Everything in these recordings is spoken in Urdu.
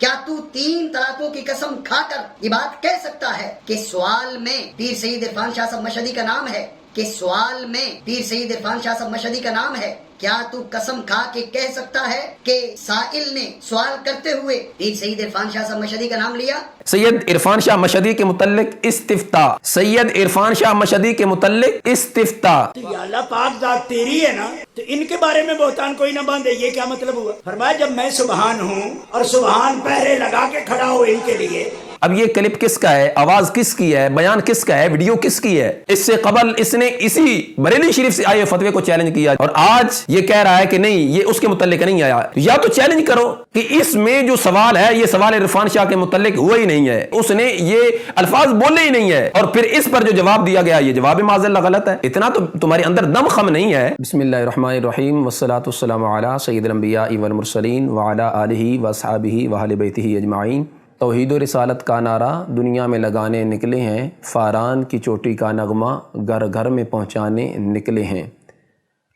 کیا تو 3 طلاقوں کی قسم کھا کر یہ بات کہہ سکتا ہے کہ سوال میں پیر سید عرفان شاہ صاحب مشہدی کا نام ہے؟ کہ سوال میں پیر سید عرفان شاہ صاحب مشہدی کا نام ہے؟ کیا تو قسم کھا کے کہہ سکتا ہے کہ سائل نے سوال کرتے ہوئے پیر سید عرفان شاہ صاحب مشہدی کا نام لیا؟ سید عرفان شاہ مشہدی کے متعلق استفتاء، سید عرفان شاہ مشہدی کے متعلق استفتاء۔ یا اللہ پاک ذات تیری ہے نا، تو ان کے بارے میں بہتان کوئی نہ باندھے، یہ کیا مطلب ہوا؟ فرمایا جب میں سبحان ہوں اور سبحان پہرے لگا کے کھڑا ہو ان کے لیے۔ اب یہ کلپ کس کا ہے، آواز کس کی ہے، بیان کس کا ہے، ویڈیو کس کی ہے؟ اس سے قبل اس نے اسی بریلی شریف سے آئے فتوے کو چیلنج کیا اور آج یہ کہہ رہا ہے کہ نہیں یہ اس کے متعلق نہیں آیا۔ یا تو چیلنج کرو کہ اس میں جو سوال ہے یہ سوال عرفان شاہ کے متعلق ہوا ہی نہیں ہے، اس نے یہ الفاظ بولے ہی نہیں ہے، اور پھر اس پر جو جواب دیا گیا یہ جواب معاذ اللہ غلط ہے۔ اتنا تو تمہارے اندر دم خم نہیں ہے۔ بسم اللہ الرحمن الرحیم والصلاۃ والسلام علی سید الانبیاء والمرسلین وعلی آلہ واصحابہ واہل بیتہ اجمعین۔ توحید و رسالت کا نعرہ دنیا میں لگانے نکلے ہیں، فاران کی چوٹی کا نغمہ گھر گھر میں پہنچانے نکلے ہیں۔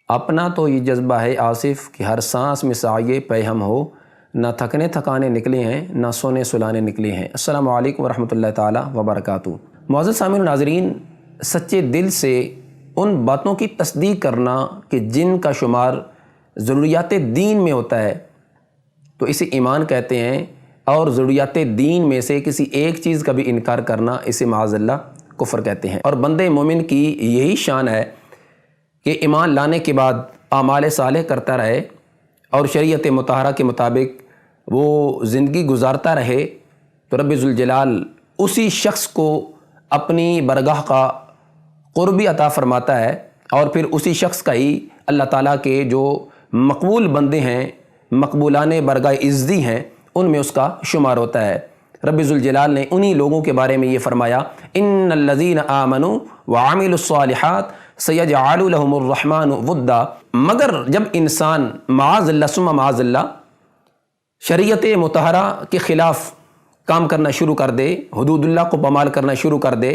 اپنا تو یہ جذبہ ہے آصف کہ ہر سانس میں سایہ پیہم ہو، نہ تھکنے تھکانے نکلے ہیں نہ سونے سلانے نکلے ہیں۔ السلام علیکم ورحمۃ اللہ تعالی وبرکاتہ۔ معزز سامعین و ناظرین، سچے دل سے ان باتوں کی تصدیق کرنا کہ جن کا شمار ضروریات دین میں ہوتا ہے تو اسے ایمان کہتے ہیں، اور ضروریات دین میں سے کسی ایک چیز کا بھی انکار کرنا اسے معاذ اللہ کفر کہتے ہیں۔ اور بندے مومن کی یہی شان ہے کہ ایمان لانے کے بعد اعمال صالح کرتا رہے اور شریعت مطہرہ کے مطابق وہ زندگی گزارتا رہے، تو رب ذوالجلال اسی شخص کو اپنی برگاہ کا قربی عطا فرماتا ہے، اور پھر اسی شخص کا ہی اللہ تعالیٰ کے جو مقبول بندے ہیں، مقبولان برگاہ عزتی ہیں، ان میں اس کا شمار ہوتا ہے۔ رب ذوالجلال نے انہی لوگوں کے بارے میں یہ فرمایا، ان الذین آمنوا وعملوا الصالحات سیجعل لهم الرحمن ودا۔ مگر جب انسان معاذ اللہ ثم معاذ اللہ شریعت مطہرہ کے خلاف کام کرنا شروع کر دے، حدود اللہ کو پامال کرنا شروع کر دے،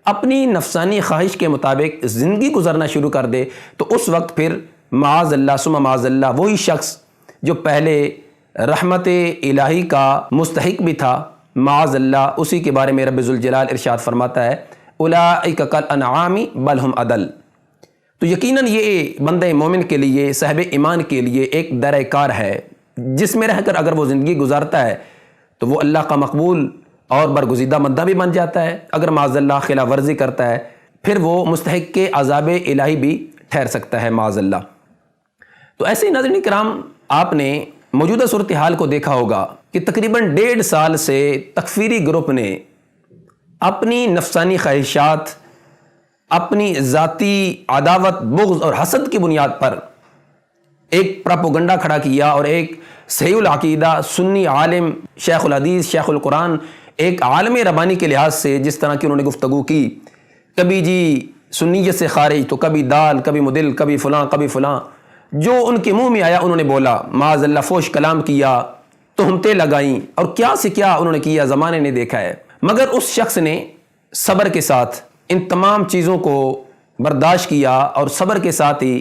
اپنی نفسانی خواہش کے مطابق زندگی گزارنا شروع کر دے، تو اس وقت پھر معاذ اللہ ثم معاذ اللہ وہی شخص جو پہلے رحمت الہی کا مستحق بھی تھا، معاذ اللہ اسی کے بارے میں رب ذوالجلال ارشاد فرماتا ہے، اولئک کالانعام بل ہم اضل۔ تو یقیناً یہ بندہ مومن کے لیے، صاحب ایمان کے لیے ایک درہ کار ہے، جس میں رہ کر اگر وہ زندگی گزارتا ہے تو وہ اللہ کا مقبول اور برگزیدہ بندہ بھی بن جاتا ہے، اگر معاذ اللہ خلاف ورزی کرتا ہے پھر وہ مستحق کے عذاب الہی بھی ٹھہر سکتا ہے معاذ اللہ۔ تو ایسے ہی ناظرین کرام، آپ نے موجودہ صورتحال کو دیکھا ہوگا کہ تقریباً 1.5 سال سے تکفیری گروپ نے اپنی نفسانی خواہشات، اپنی ذاتی عداوت، بغض اور حسد کی بنیاد پر ایک پراپوگنڈا کھڑا کیا، اور ایک صحیح العقیدہ سنی عالم، شیخ الحدیث، شیخ القرآن، ایک عالم ربانی کے لحاظ سے جس طرح کی انہوں نے گفتگو کی، کبھی جی سنیت سے خارج تو کبھی دال، کبھی مدل، کبھی فلاں کبھی فلاں، جو ان کے منہ میں آیا انہوں نے بولا، معاذ اللہ فوش کلام کیا، تہمتیں لگائیں، اور کیا سے کیا انہوں نے کیا زمانے نے دیکھا ہے۔ مگر اس شخص نے صبر کے ساتھ ان تمام چیزوں کو برداشت کیا، اور صبر کے ساتھ ہی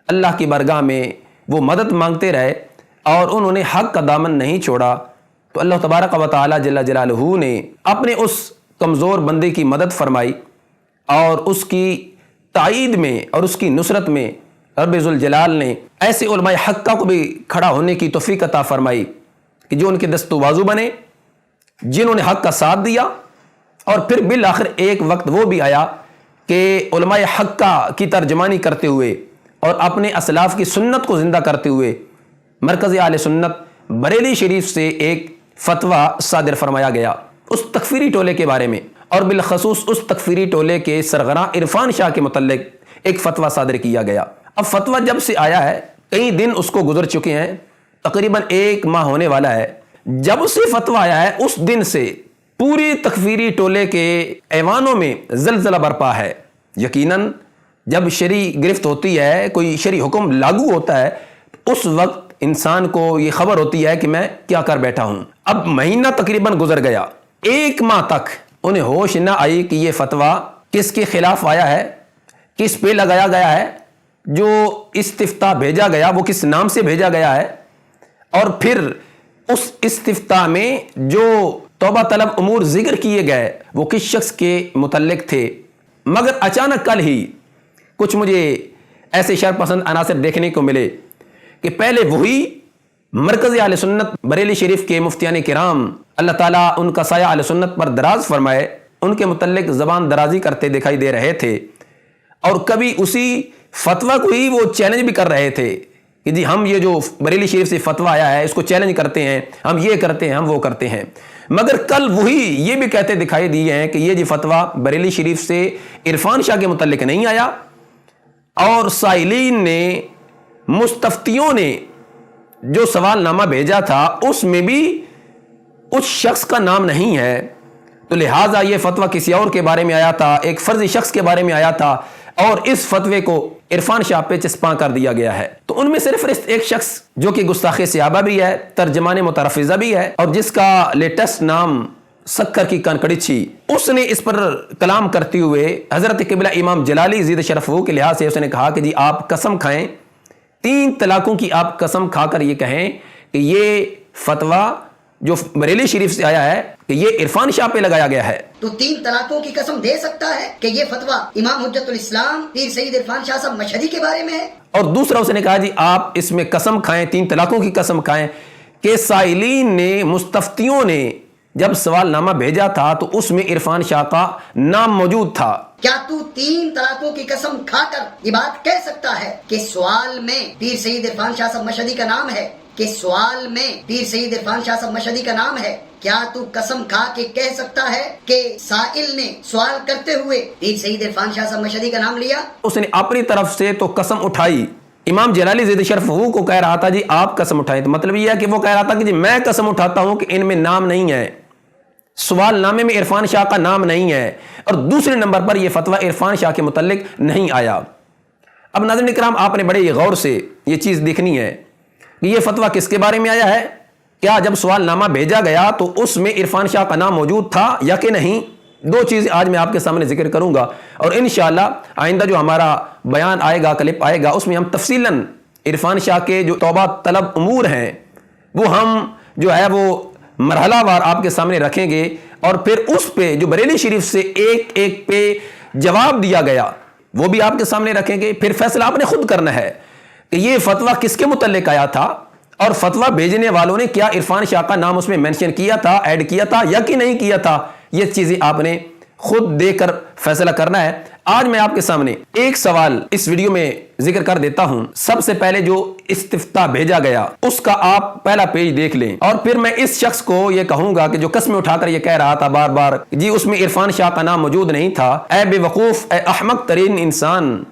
اللہ کی بارگاہ میں وہ مدد مانگتے رہے، اور انہوں نے حق کا دامن نہیں چھوڑا، تو اللہ تبارک و تعالی جل جلالہ نے اپنے اس کمزور بندے کی مدد فرمائی، اور اس کی تائید میں اور اس کی نصرت میں رب ذوالجلال نے ایسے علماء حقہ کو بھی کھڑا ہونے کی توفیق عطا فرمائی کہ جو ان کے دست و بازو بنے، جنہوں نے حق کا ساتھ دیا، اور پھر بالآخر ایک وقت وہ بھی آیا کہ علماء حقہ کی ترجمانی کرتے ہوئے اور اپنے اسلاف کی سنت کو زندہ کرتے ہوئے مرکز اہل سنت بریلی شریف سے ایک فتویٰ صادر فرمایا گیا اس تکفیری ٹولے کے بارے میں، اور بالخصوص اس تکفیری ٹولے کے سرغراں عرفان شاہ کے متعلق ایک فتویٰ صادر کیا گیا۔ اب فتویٰ جب سے آیا ہے کئی دن اس کو گزر چکے ہیں، تقریباً 1 ماہ ہونے والا ہے۔ جب سے فتویٰ آیا ہے اس دن سے پوری تکفیری ٹولے کے ایوانوں میں زلزلہ برپا ہے۔ یقیناً جب شرعی گرفت ہوتی ہے، کوئی شرعی حکم لاگو ہوتا ہے، اس وقت انسان کو یہ خبر ہوتی ہے کہ میں کیا کر بیٹھا ہوں۔ اب مہینہ تقریباً گزر گیا، 1 ماہ تک انہیں ہوش نہ آئی کہ یہ فتویٰ کس کے خلاف آیا ہے، کس پہ لگایا گیا ہے، جو استفتاء بھیجا گیا وہ کس نام سے بھیجا گیا ہے، اور پھر اس استفتاء میں جو توبہ طلب امور ذکر کیے گئے وہ کس شخص کے متعلق تھے؟ مگر اچانک کل ہی کچھ مجھے ایسے شر پسند عناصر دیکھنے کو ملے کہ پہلے وہی مرکزی اہل سنت بریلی شریف کے مفتیان کرام اللہ تعالیٰ ان کا سایہ اہل سنت پر دراز فرمائے ان کے متعلق زبان درازی کرتے دکھائی دے رہے تھے، اور کبھی اسی فتویٰ کو ہی وہ چیلنج بھی کر رہے تھے کہ جی ہم یہ جو بریلی شریف سے فتویٰ آیا ہے اس کو چیلنج کرتے ہیں، ہم یہ کرتے ہیں، ہم وہ کرتے ہیں۔ مگر کل وہی یہ بھی کہتے دکھائی دیے ہیں کہ یہ جی فتویٰ بریلی شریف سے عرفان شاہ کے متعلق نہیں آیا، اور سائلین نے مستفتیوں نے جو سوال نامہ بھیجا تھا اس میں بھی اس شخص کا نام نہیں ہے، تو لہٰذا یہ فتویٰ کسی اور کے بارے میں آیا تھا، ایک فرضی شخص کے بارے میں آیا تھا، اور اس فتوے کو عرفان شاہ پہ چسپاں کر دیا گیا ہے۔ تو ان میں صرف ایک شخص جو کہ گستاخ صحابہ بھی ہے، ترجمان مترفزہ بھی ہے، اور جس کا لیٹسٹ نام سکر کی کانکڑچھی، اس نے اس پر کلام کرتے ہوئے حضرت قبلہ امام جلالی زید شرف کے لحاظ سے اس نے کہا کہ جی آپ قسم کھائیں، 3 طلاقوں کی آپ قسم کھا کر یہ کہیں کہ یہ فتویٰ جو بریلی شریف سے آیا ہے کہ یہ عرفان شاہ پہ لگایا گیا ہے۔ تو 3 طلاقوں کی قسم دے سکتا ہے کہ یہ فتویٰ امام حجت الاسلام پیر سید عرفان شاہ صاحب مشہدی کے بارے میں ہے؟ اور دوسرا اس نے کہا جی آپ اس میں قسم کھائیں، 3 طلاقوں کی قسم کھائیں کہ سائلین نے مستفتیوں نے جب سوال نامہ بھیجا تھا تو اس میں عرفان شاہ کا نام موجود تھا۔ کیا تو 3 طلاقوں کی قسم کھا کر یہ بات کہہ سکتا ہے کہ سوال میں پیر سید عرفان شاہ صاحب مشہدی کا نام ہے؟ کہ سوال میں پیر سید عرفان شاہ صاحب مشہدی کا نام ہے؟ کیا تو قسم کھا کے کہہ سکتا ہے کہ سائل نے سوال کرتے ہوئے پیر سید عرفان شاہ صاحب مشہدی کا نام لیا؟ اس نے اپنی طرف سے تو قسم اٹھائی، امام جلالی زید شرف کو کہہ رہا تھا جی آپ قسم اٹھائیں، تو مطلب یہ ہے کہ وہ کہہ رہا تھا کہ جی میں قسم اٹھاتا ہوں کہ ان میں نام نہیں ہے، سوال نامے میں عرفان شاہ کا نام نہیں ہے، اور دوسرے نمبر پر یہ فتویٰ عرفان شاہ کے متعلق نہیں آیا۔ اب ناظرین کرام آپ نے بڑے غور سے یہ چیز دیکھنی ہے کہ یہ فتویٰ کس کے بارے میں آیا ہے، کیا جب سوال نامہ بھیجا گیا تو اس میں عرفان شاہ کا نام موجود تھا یا کہ نہیں؟ 2 چیزیں آج میں آپ کے سامنے ذکر کروں گا، اور انشاءاللہ آئندہ جو ہمارا بیان آئے گا، کلپ آئے گا، اس میں ہم تفصیلاً عرفان شاہ کے جو توبہ طلب امور ہیں وہ ہم جو ہے وہ مرحلہ وار آپ کے سامنے رکھیں گے، اور پھر اس پہ جو بریلی شریف سے ایک پہ جواب دیا گیا وہ بھی آپ کے سامنے رکھیں گے۔ پھر فیصلہ آپ نے خود کرنا ہے کہ یہ فتویٰ کس کے متعلق آیا تھا، اور فتویٰ بھیجنے والوں نے کیا عرفان شاہ کا نام اس میں مینشن کیا تھا، ایڈ کیا تھا یا کہ نہیں کیا تھا۔ یہ چیزیں آپ نے خود دیکھ کر فیصلہ کرنا ہے۔ آج میں آپ کے سامنے ایک سوال اس ویڈیو میں ذکر کر دیتا ہوں۔ سب سے پہلے جو استفتاء بھیجا گیا اس کا آپ پہلا پیج دیکھ لیں، اور پھر میں اس شخص کو یہ کہوں گا کہ جو قسمیں اٹھا کر یہ کہہ رہا تھا بار بار جی اس میں عرفان شاہ کا نام موجود نہیں تھا، اے بے وقوف، اے احمق ترین انسان،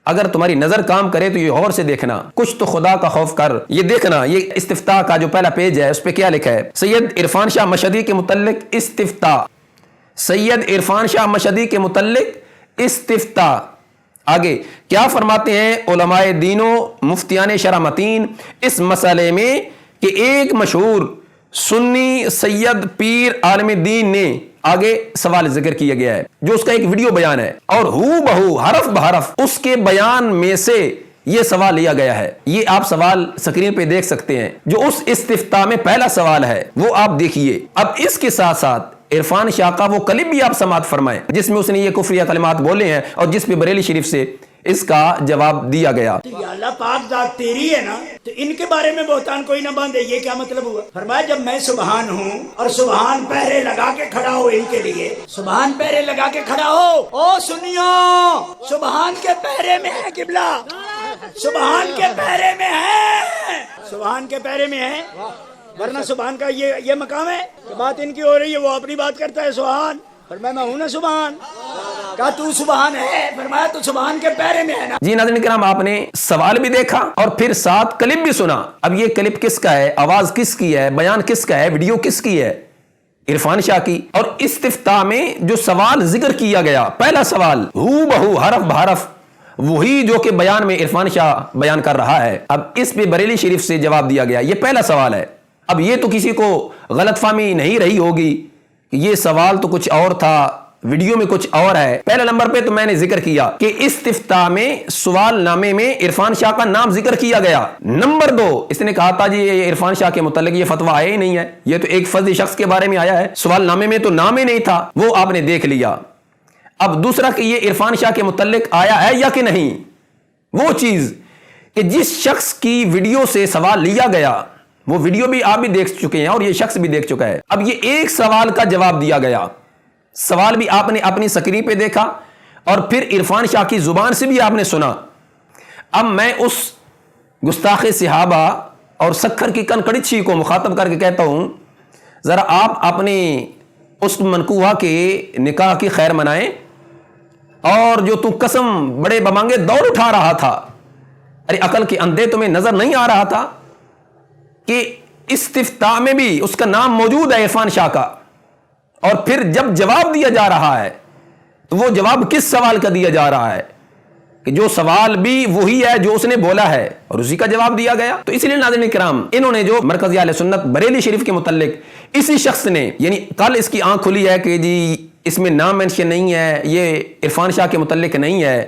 اگر تمہاری نظر کام کرے تو یہ غور سے دیکھنا، کچھ تو خدا کا خوف کر۔ یہ دیکھنا، یہ استفتاء کا جو پہلا پیج ہے اس پہ کیا لکھا ہے، سید عرفان شاہ مشہدی کے متعلق استفتاء، سید عرفان شاہ مشہدی کے متعلق استفتاء۔ آگے کیا فرماتے ہیں علماء دین و مفتیان شرع متین اس مسئلے میں کہ ایک مشہور سنی سید پیر عالم دین نے، آگے سوال ذکر کیا گیا ہے جو اس کا ایک ویڈیو بیان ہے، اور ہو بہو حرف بحرف اس کے بیان میں سے یہ سوال لیا گیا ہے۔ یہ آپ سوال سکرین پہ دیکھ سکتے ہیں، جو اس استفتاء میں پہلا سوال ہے وہ آپ دیکھیے۔ اب اس کے ساتھ ساتھ عرفان شاہ کا وہ کلپ بھی آپ سماعت فرمائیں جس میں اس نے یہ کفریہ کلمات بولے ہیں اور جس پہ بریلی شریف سے اس کا جواب دیا گیا۔ یا اللہ پاک ذات تیری ہے نا، تو ان کے بارے میں بہتان کوئی نہ باندھے، یہ کیا مطلب ہوا؟ فرمایا جب میں سبحان ہوں اور سبحان پہرے لگا کے کھڑا ہو ان کے لیے، سبحان پہرے لگا کے کھڑا ہو، او سنیو سبحان کے پہرے میں ہے قبلہ، سبحان کے پہرے میں ہے، سبحان کے پہرے میں ہے، ورنہ سبحان کا یہ مقام ہے کہ بات ان کی ہو رہی ہے، وہ اپنی بات کرتا ہے سبحان، فرمایا میں ہوں نا سبحان، کہا تو سبحان ہے، فرمایا تو سبحان کے پیرے میں ہے نا۔ جی ناظرین کرام آپ نے سوال بھی دیکھا اور پھر ساتھ کلپ بھی سنا۔ اب یہ کلپ کس کا ہے، آواز کس کی ہے، بیان کس کا ہے، ویڈیو کس کی ہے؟ عرفان شاہ کی۔ اور استفتاء میں جو سوال ذکر کیا گیا، پہلا سوال ہو بہو حرف بحرف وہی جو کہ بیان میں عرفان شاہ بیان کر رہا ہے، اب اس پہ بریلی شریف سے جواب دیا گیا، یہ پہلا سوال ہے۔ اب یہ تو کسی کو غلط فہمی نہیں رہی ہوگی کہ یہ سوال تو کچھ اور تھا، ویڈیو میں کچھ اور ہے. پہلے نمبر پہ تو میں نے ذکر کیا کہ استفتاء میں سوال نامے میں عرفان شاہ کا نام ذکر کیا گیا. نمبر 2 اس نے کہا تھا جی یہ عرفان شاہ کے متعلق یہ فتویٰ آیا ہی نہیں ہے, یہ تو ایک فرضی شخص کے بارے میں آیا ہے, سوال نامے میں تو نام ہی نہیں تھا, وہ آپ نے دیکھ لیا. اب دوسرا کہ یہ عرفان شاہ کے متعلق آیا ہے یا کہ نہیں, وہ چیز کہ جس شخص کی ویڈیو سے سوال لیا گیا وہ ویڈیو بھی آپ بھی دیکھ چکے ہیں اور یہ شخص بھی دیکھ چکا ہے. اب یہ ایک سوال کا جواب دیا گیا, سوال بھی آپ نے اپنی سکرین پہ دیکھا اور پھر عرفان شاہ کی زبان سے بھی آپ نے سنا. اب میں اس گستاخ صحابہ اور سکھر کی کنکڑچھی کو مخاطب کر کے کہتا ہوں, ذرا آپ اپنی اس منکوہا کے نکاح کی خیر منائیں. اور جو تو قسم بڑے بمانگے دوڑ اٹھا رہا تھا, ارے عقل کے اندھے تمہیں نظر نہیں آ رہا تھا کہ استفتاء میں بھی اس کا نام موجود ہے عرفان شاہ کا, اور پھر جب جواب دیا جا رہا ہے تو وہ جواب کس سوال کا دیا جا رہا ہے کہ جو سوال بھی وہی ہے جو اس نے بولا ہے اور اسی کا جواب دیا گیا. تو اس لیے ناظرین کرام, انہوں نے جو مرکزی اہل سنت بریلی شریف کے متعلق اسی شخص نے, یعنی کل اس کی آنکھ کھلی ہے کہ جی اس میں نام مینشن نہیں ہے, یہ عرفان شاہ کے متعلق نہیں ہے.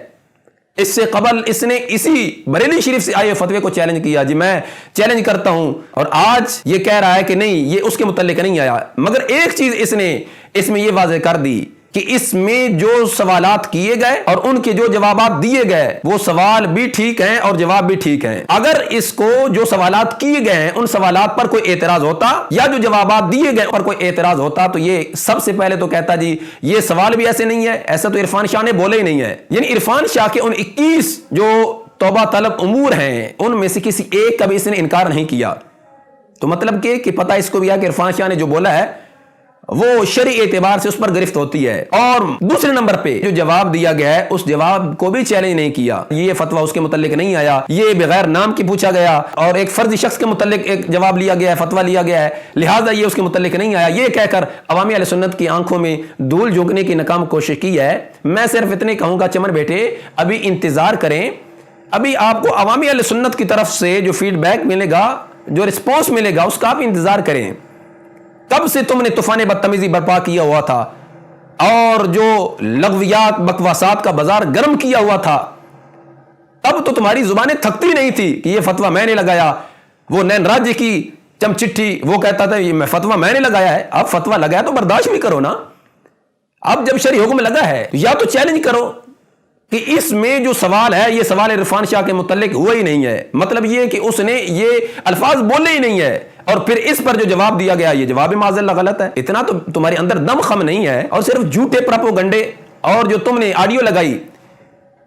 اس سے قبل اس نے اسی بریلی شریف سے آئے فتوے کو چیلنج کیا, جی میں چیلنج کرتا ہوں, اور آج یہ کہہ رہا ہے کہ نہیں یہ اس کے متعلق نہیں آیا. مگر ایک چیز اس نے اس میں یہ واضح کر دی کہ اس میں جو سوالات کیے گئے اور ان کے جو جوابات دیے گئے وہ سوال بھی ٹھیک ہیں اور جواب بھی ٹھیک ہیں. اگر اس کو جو سوالات کیے گئے ہیں ان سوالات پر کوئی اعتراض ہوتا یا جو جوابات دیے گئے پر کوئی اعتراض ہوتا تو یہ سب سے پہلے تو کہتا جی یہ سوال بھی ایسے نہیں ہے, ایسا تو عرفان شاہ نے بولے ہی نہیں ہے. یعنی عرفان شاہ کے ان 21 جو توبہ طلب امور ہیں ان میں سے کسی ایک کا بھی اس نے انکار نہیں کیا. تو مطلب کہ پتہ اس کو بھی ہے کہ عرفان شاہ نے جو بولا ہے وہ شرعی اعتبار سے اس پر گرفت ہوتی ہے. اور دوسرے نمبر پہ جو جواب دیا گیا ہے اس جواب کو بھی چیلنج نہیں کیا, یہ فتویٰ اس کے متعلق نہیں آیا, یہ بغیر نام کی پوچھا گیا اور ایک فرضی شخص کے متعلق ایک جواب لیا گیا ہے, فتویٰ لیا گیا ہے, لہٰذا یہ اس کے متعلق نہیں آیا. یہ کہہ کر عوامی اہل سنت کی آنکھوں میں دھول جھونکنے کی ناکام کوشش کی ہے. میں صرف اتنے کہوں گا چمن بیٹے ابھی انتظار کریں, ابھی آپ کو عوامی اہل سنت کی طرف سے جو فیڈ بیک ملے گا, جو رسپانس ملے گا اس کا آپ انتظار کریں. تب سے تم نے طوفان بدتمیزی برپا کیا ہوا تھا اور جو لغویات بکواسات کا بازار گرم کیا ہوا تھا, تب تو تمہاری زبانیں تھکتی نہیں تھی کہ یہ فتویٰ میں نے لگایا. وہ نین راجی کی چم چٹھی وہ کہتا تھا یہ فتویٰ میں نے لگایا ہے. اب فتویٰ لگایا تو برداشت بھی کرو نا. اب جب شرعی حکم لگا ہے یا تو چیلنج کرو کہ اس میں جو سوال ہے یہ سوال عرفان شاہ کے متعلق ہوا ہی نہیں ہے, مطلب یہ کہ اس نے یہ الفاظ بولے ہی نہیں ہے, اور پھر اس پر جو جواب دیا گیا یہ جواب معذاللہ غلط ہے. اتنا تو تمہارے اندر دم خم نہیں ہے, اور صرف جھوٹے پروپیگنڈے اور جو تم نے آڈیو لگائی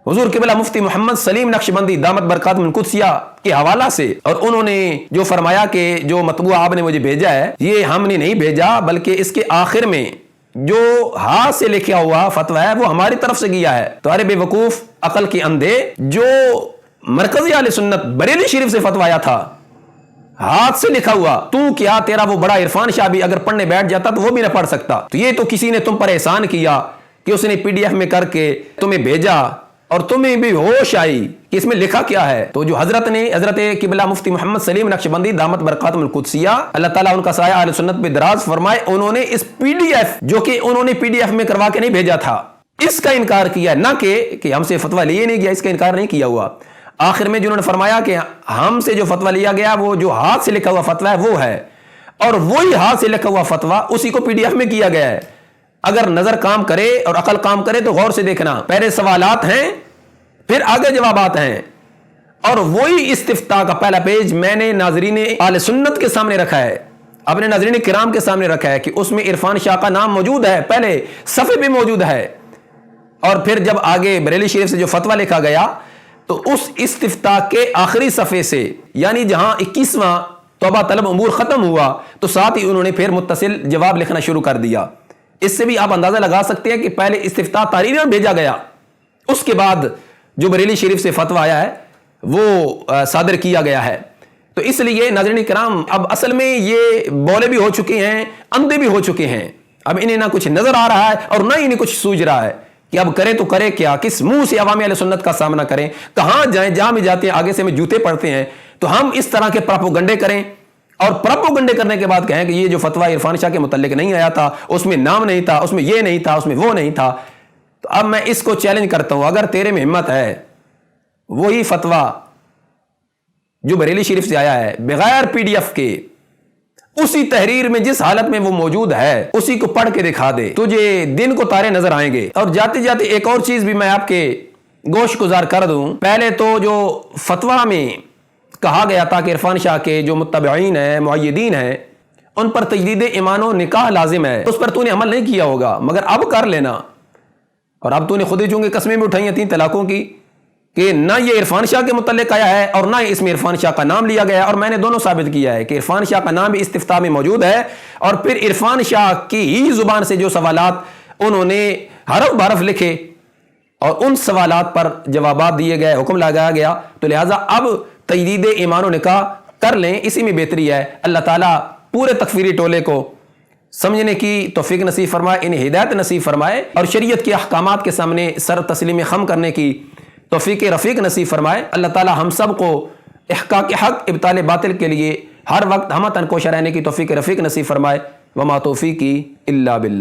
حضور قبلہ مفتی محمد سلیم نقشبندی دامت برکاتہم القدسیہ کے حوالہ سے, اور انہوں نے جو فرمایا کہ جو مطبوع آپ نے مجھے بھیجا ہے یہ ہم نے نہیں بھیجا بلکہ اس کے آخر میں جو ہاتھ سے لکھا ہوا فتویٰ ہے وہ ہماری طرف سے کیا ہے. تو ارے بے وقوف عقل کے اندھے, جو مرکزی اہل سنت بریلی شریف سے فتویٰ آیا تھا ہاتھ سے لکھا ہوا, تو کیا تیرا وہ بڑا عرفان شاہ بھی اگر پڑھنے بیٹھ جاتا تو وہ بھی نہ پڑھ سکتا. تو یہ تو کسی نے تم پر احسان کیا کہ اس نے PDF میں کر کے تمہیں بھیجا اور تمہیں بھی ہوش آئی کہ اس میں لکھا کیا ہے. تو جو حضرت قبلہ مفتی محمد سلیم نقشبندی دامت برکاتہم القدسیہ اللہ تعالیٰ ان کا سایہ اہل سنت پہ دراز فرمائے, انہوں نے اس PDF جو کہ انہوں نے PDF میں کروا کے نہیں بھیجا تھا اس کا انکار کیا, نہ کہ ہم سے فتویٰ لیے نہیں گیا, اس کا انکار نہیں کیا ہوا. آخر میں جنہوں نے فرمایا کہ ہم سے جو فتویٰ لیا گیا وہ جو ہاتھ سے لکھا ہوا فتویٰ ہے وہ ہے, اور وہی ہاتھ سے لکھا ہوا فتویٰ اسی کو PDF میں کیا گیا ہے. اگر نظر کام کرے اور عقل کام کرے تو غور سے دیکھنا, پہلے سوالات ہیں پھر آگے جوابات ہیں, اور وہی استفتاء کا پہلا پیج میں نے ناظرین اہل سنت کے سامنے رکھا ہے, اپنے ناظرین کرام کے سامنے رکھا ہے کہ اس میں عرفان شاہ کا نام موجود ہے, پہلے صفحے پہ موجود ہے, اور پھر جب آگے بریلی شریف سے جو فتویٰ لکھا گیا تو اس استفتاء کے آخری صفحے سے, یعنی جہاں 21واں توبہ طلب امور ختم ہوا تو ساتھ ہی انہوں نے پھر متصل جواب لکھنا شروع کر دیا. اس سے بھی آپ اندازہ لگا سکتے ہیں کہ پہلے استفتاء تحریر میں بھیجا گیا, اس کے بعد جو بریلی شریف سے فتویٰ آیا ہے وہ صادر کیا گیا ہے. تو اس لیے ناظرین کرام اب اصل میں یہ بولے بھی ہو چکے ہیں, اندھے بھی ہو چکے ہیں. اب انہیں نہ کچھ نظر آ رہا ہے اور نہ انہیں کچھ سوچ رہا ہے کہ اب کریں تو کرے کیا, کس منہ سے عوامی اہل سنت کا سامنا کریں, کہاں جائیں, جہاں بھی جاتے ہیں آگے سے ہمیں جوتے پڑتے ہیں. تو ہم اس طرح کے پروپیگنڈے کریں اور پروپیگنڈے کرنے کے بعد کہیں کہ یہ جو فتویٰ عرفان شاہ کے متعلق نہیں آیا تھا، اس میں نام نہیں تھا، اس میں یہ نہیں تھا، اس میں وہ نہیں تھا، تو اب میں اس کو چیلنج کرتا ہوں، اگر تیرے میں ہمت ہے وہی فتویٰ جو بریلی شریف سے آیا ہے بغیر پی ڈی ایف کے، اسی تحریر میں جس حالت میں وہ موجود ہے اسی کو پڑھ کے دکھا دے، تجھے دن کو تارے نظر آئیں گے۔ اور جاتے جاتے ایک اور چیز بھی میں آپ کے گوش گزار کر دوں، پہلے تو جو فتویٰ میں کہا گیا تھا کہ عرفان شاہ کے جو متبعین ہیں، معیدین ہیں، ان پر تجدید ایمان و نکاح لازم ہے، اس پر تو نے عمل نہیں کیا ہوگا، مگر اب کر لینا۔ اور اب تو نے خود ہی چونکہ قسمیں بھی اٹھائی ہیں 3 طلاقوں کی کہ نہ یہ عرفان شاہ کے متعلق آیا ہے اور نہ اس میں عرفان شاہ کا نام لیا گیا ہے، اور میں نے دونوں ثابت کیا ہے کہ عرفان شاہ کا نام بھی استفتاء میں موجود ہے، اور پھر عرفان شاہ کی ہی زبان سے جو سوالات انہوں نے حرف بحرف لکھے اور ان سوالات پر جوابات دیے گئے، حکم لگایا گیا، تو لہٰذا اب تجدید ایمان و نکاح کر لیں، اسی میں بہتری ہے۔ اللہ تعالیٰ پورے تکفیری ٹولے کو سمجھنے کی توفیق نصیب فرمائے، انہیں ہدایت نصیب فرمائے، اور شریعت کے احکامات کے سامنے سر تسلیم خم کرنے کی توفیق رفیق نصیب فرمائے۔ اللہ تعالیٰ ہم سب کو احقاق حق ابطال باطل کے لیے ہر وقت ہمہ تن کوشاں رہنے کی توفیق رفیق نصیب فرمائے۔ وما توفیقی الا باللہ۔